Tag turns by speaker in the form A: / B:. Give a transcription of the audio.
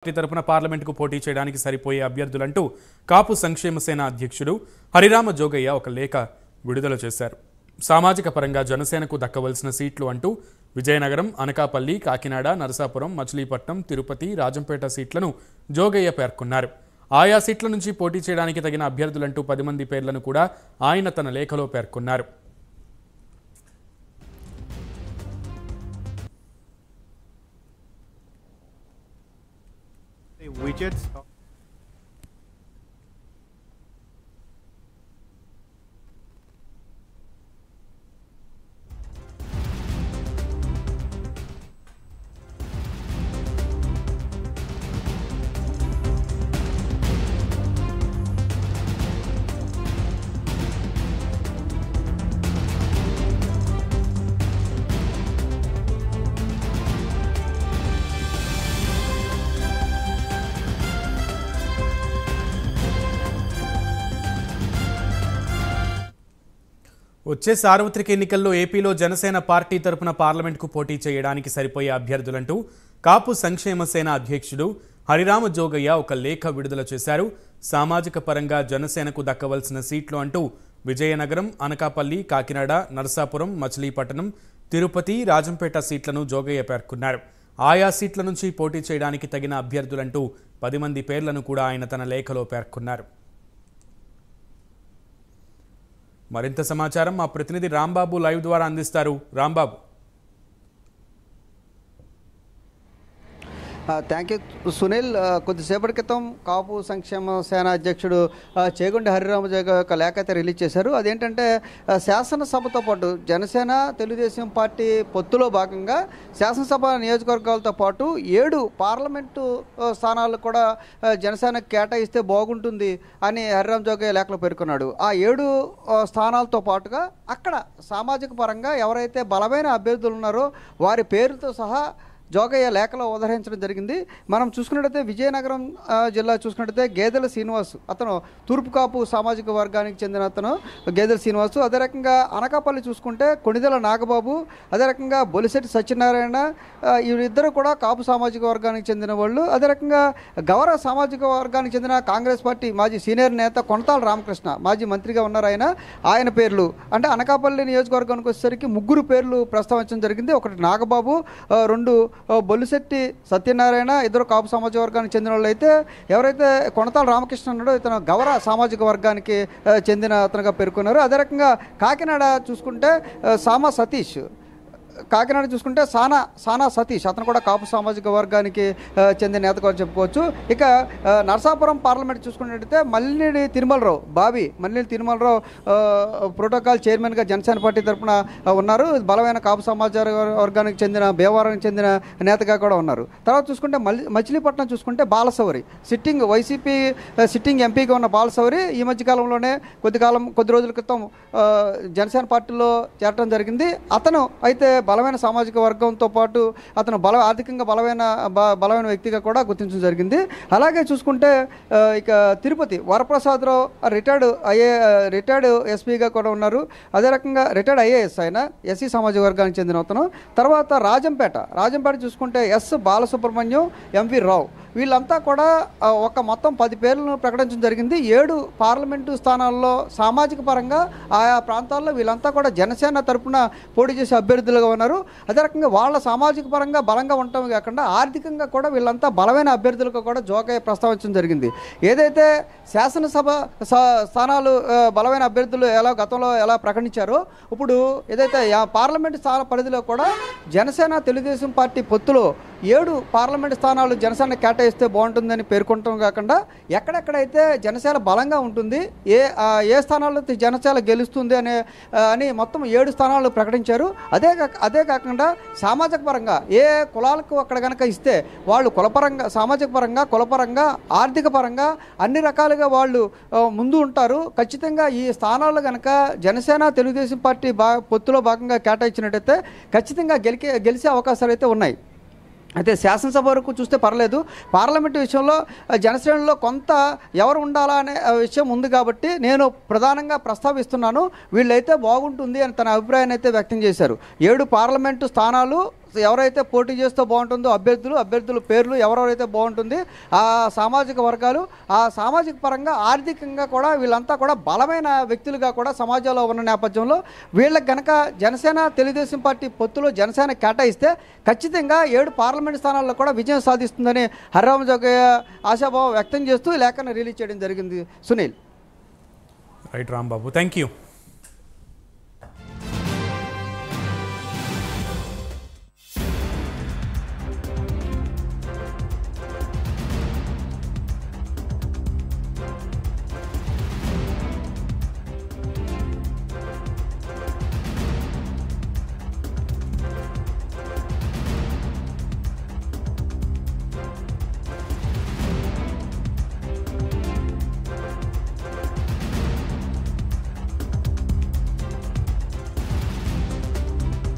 A: Party తరపున పార్లమెంటుకు పోటీ చేయడానికి సరిపోయే అభ్యర్థులంటూ కాపు సంక్షేమ సేన అధ్యక్షుడు హరిరామ జోగయ్య ఒక లేఖ విడుదల చేశారు. సామాజిక పరంగా జనసేనకు దక్కవలసిన సీట్లు అంటూ విజయనగరం, అనకాపల్లి, కాకినాడ, నరసాపురం, మచిలీపట్నం, తిరుపతి, రాజంపేట సీట్లను జోగయ్య పేర్కొన్నారు. ఆయా సీట్ల నుంచి పోటీ చేయడానికి తగిన అభ్యర్థులంటూ 10 మంది పేర్లను కూడా ఆయన తన లేఖలో పేర్కొన్నారు.
B: Widgets.
A: వచ్చే సార్వత్రిక ఎన్నికల్లో ఏపీలో జనసేన పార్టీ తరపున పార్లమెంటుకు పోటీ చేయడానికి సరిపోయే అభ్యర్థులంటూ కాపు సంక్షేమ సేన అధ్యక్షుడు హరిరామ జోగయ్య ఒక లేఖ విడుదల చేశారు. సామాజిక పరంగా జనసేనకు దక్కవలసిన సీట్లు అంటూ విజయనగరం, అనకాపల్లి, కాకినాడ, నరసాపురం, మచిలీపట్నం, తిరుపతి, రాజంపేట సీట్లను జోగయ్య పేర్కొన్నారు. ఆయా సీట్ల నుంచి పోటీ చేయడానికి తగిన అభ్యర్థులంటూ 10 మంది పేర్లను కూడా ఆయన తన లేఖలో పేర్కొన్నారు. మరింత సమాచారం మా ప్రతినిధి రాంబాబు లైవ్ ద్వారా అందిస్తారు. రాంబాబు.
C: Thank you Sunil. కొద్దిసేపటి క్రితం కాపు సంక్షేమ సేన అధ్యక్షుడు చేగొండి హరిరామ జోగయ్య యొక్క లేఖ అయితే రిలీజ్ చేశారు. అదేంటంటే శాసనసభతో పాటు జనసేన తెలుగుదేశం పార్టీ పొత్తులో భాగంగా శాసనసభ నియోజకవర్గాలతో పాటు 7 పార్లమెంటు స్థానాలు కూడా జనసేనకు కేటాయిస్తే బాగుంటుంది అని హరిరామ జోగయ్య లేఖలో పేర్కొన్నాడు. ఆ 7 స్థానాలతో పాటుగా అక్కడ సామాజిక పరంగా ఎవరైతే బలమైన అభ్యర్థులు ఉన్నారో వారి పేరుతో సహా జోగయ్య లేఖలో ఉదహరించడం జరిగింది. మనం చూసుకున్నట్టయితే విజయనగరం జిల్లా చూసుకున్నట్టయితే గేదెల శ్రీనివాసు, అతను తూర్పు కాపు సామాజిక వర్గానికి చెందిన అతను గేదెల శ్రీనివాసు. అదే రకంగా అనకాపల్లి చూసుకుంటే కొణిదెల నాగబాబు, అదే రకంగా బొలిశెట్టి సత్యనారాయణ, వీరిద్దరూ కూడా కాపు సామాజిక వర్గానికి చెందిన వాళ్ళు. అదే రకంగా గౌరవ సామాజిక వర్గానికి చెందిన కాంగ్రెస్ పార్టీ మాజీ సీనియర్ నేత కొనతాల రామకృష్ణ, మాజీ మంత్రిగా ఉన్నారు ఆయన పేర్లు. అంటే అనకాపల్లి నియోజకవర్గానికి వచ్చేసరికి 3 పేర్లు ప్రస్తావించడం జరిగింది. ఒకటి నాగబాబు, 2 బొలిశెట్టి సత్యనారాయణ, 2 కాపు సామాజిక వర్గానికి చెందిన వాళ్ళు అయితే ఎవరైతే కొనతాల రామకృష్ణ ఉన్నాడో ఇతను గౌర సామాజిక వర్గానికి చెందిన అతనుగా పేర్కొన్నారు. అదే రకంగా కాకినాడ చూసుకుంటే కాకినాడ చూసుకుంటే సానా సతీష్, అతను కూడా కాపు సామాజిక వర్గానికి చెందిన నేతగా చెప్పుకోవచ్చు. ఇక నరసాపురం పార్లమెంట్ చూసుకున్నట్టయితే మల్లినేని తిరుమలరావు ప్రోటోకాల్ చైర్మన్గా జనసేన పార్టీ తరఫున ఉన్నారు. బలమైన కాపు సామాజిక వర్గానికి చెందిన భీమవరానికి చెందిన నేతగా కూడా ఉన్నారు. తర్వాత చూసుకుంటే మచిలీపట్నం చూసుకుంటే బాలశౌరి, వైసీపీ సిట్టింగ్ ఎంపీగా ఉన్న బాలశౌరి ఈ మధ్యకాలంలోనే కొద్ది రోజుల క్రితం జనసేన పార్టీలో చేరడం జరిగింది. అతను అయితే బలమైన సామాజిక వర్గంతో పాటు అతను ఆర్థికంగా బలమైన వ్యక్తిగా కూడా గుర్తించడం జరిగింది. అలాగే చూసుకుంటే ఇక తిరుపతి వరప్రసాదరావు రిటైర్డ్ ఎస్పీగా కూడా ఉన్నారు. అదే రకంగా రిటైర్డ్ ఐఏఎస్, ఆయన ఎస్సీ సామాజిక వర్గానికి చెందిన అతను. తర్వాత రాజంపేట చూసుకుంటే ఎస్ బాలసుబ్రహ్మణ్యం, ఎంవి రావు, వీళ్ళంతా కూడా మొత్తం 10 పేర్లను ప్రకటించడం జరిగింది. 7 పార్లమెంటు స్థానాల్లో సామాజిక పరంగా ఆయా ప్రాంతాల్లో వీళ్ళంతా కూడా జనసేన తరపున పోటీ చేసే అభ్యర్థులుగా ఉన్నారు. అదే రకంగా వాళ్ళ సామాజిక పరంగా బలంగా ఉండటం కాకుండా ఆర్థికంగా కూడా వీళ్ళంతా బలమైన అభ్యర్థులుగా కూడా జోగయ్య ప్రస్తావించడం జరిగింది. ఏదైతే శాసనసభ స్థానాలు బలమైన అభ్యర్థులు గతంలో ఎలా ప్రకటించారో ఇప్పుడు ఏదైతే పార్లమెంటు స్థాన పరిధిలో కూడా జనసేన తెలుగుదేశం పార్టీ పొత్తులో 7 పార్లమెంటు స్థానాలు జనసేన కేటాయిస్తే బాగుంటుందని పేర్కొనటం కాకుండా ఎక్కడెక్కడైతే జనసేన బలంగా ఉంటుంది, ఏ స్థానాల్లో జనసేన గెలుస్తుంది అని మొత్తం 7 స్థానాలు ప్రకటించారు. అదే కాకుండా సామాజిక పరంగా ఏ కులాలకు అక్కడ కనుక ఇస్తే వాళ్ళు సామాజిక పరంగా, కులపరంగా, ఆర్థిక పరంగా అన్ని రకాలుగా వాళ్ళు ముందు ఉంటారు. ఖచ్చితంగా ఈ స్థానాలు కనుక జనసేన తెలుగుదేశం పార్టీ పొత్తులో భాగంగా కేటాయించినట్టయితే ఖచ్చితంగా గెలిచే అవకాశాలు అయితే ఉన్నాయి. అయితే శాసనసభ వరకు చూస్తే పర్లేదు, పార్లమెంటు విషయంలో జనసేనలో కొంత ఎవరు ఉండాలా అనే విషయం ఉంది కాబట్టి నేను ప్రధానంగా ప్రస్తావిస్తున్నాను. వీళ్ళైతే బాగుంటుంది అని తన అభిప్రాయాన్ని అయితే వ్యక్తం చేశారు. 7 పార్లమెంటు స్థానాలు ఎవరైతే పోటీ చేస్తూ బాగుంటుందో అభ్యర్థుల పేర్లు ఎవరెవరైతే బాగుంటుంది ఆ సామాజిక వర్గాలు, ఆ సామాజిక పరంగా ఆర్థికంగా కూడా వీళ్ళంతా కూడా బలమైన వ్యక్తులుగా కూడా సమాజంలో ఉన్న నేపథ్యంలో వీళ్ళకి గనక జనసేన తెలుగుదేశం పార్టీ పొత్తులో జనసేన కేటాయిస్తే ఖచ్చితంగా 7 పార్లమెంట్ స్థానాల్లో కూడా విజయం సాధిస్తుందని హరిరామ జోగయ్య ఆశాభావం వ్యక్తం చేస్తూ ఈ లేఖను రిలీజ్ చేయడం జరిగింది. Sunil.
A: Right Rambabu, thank you.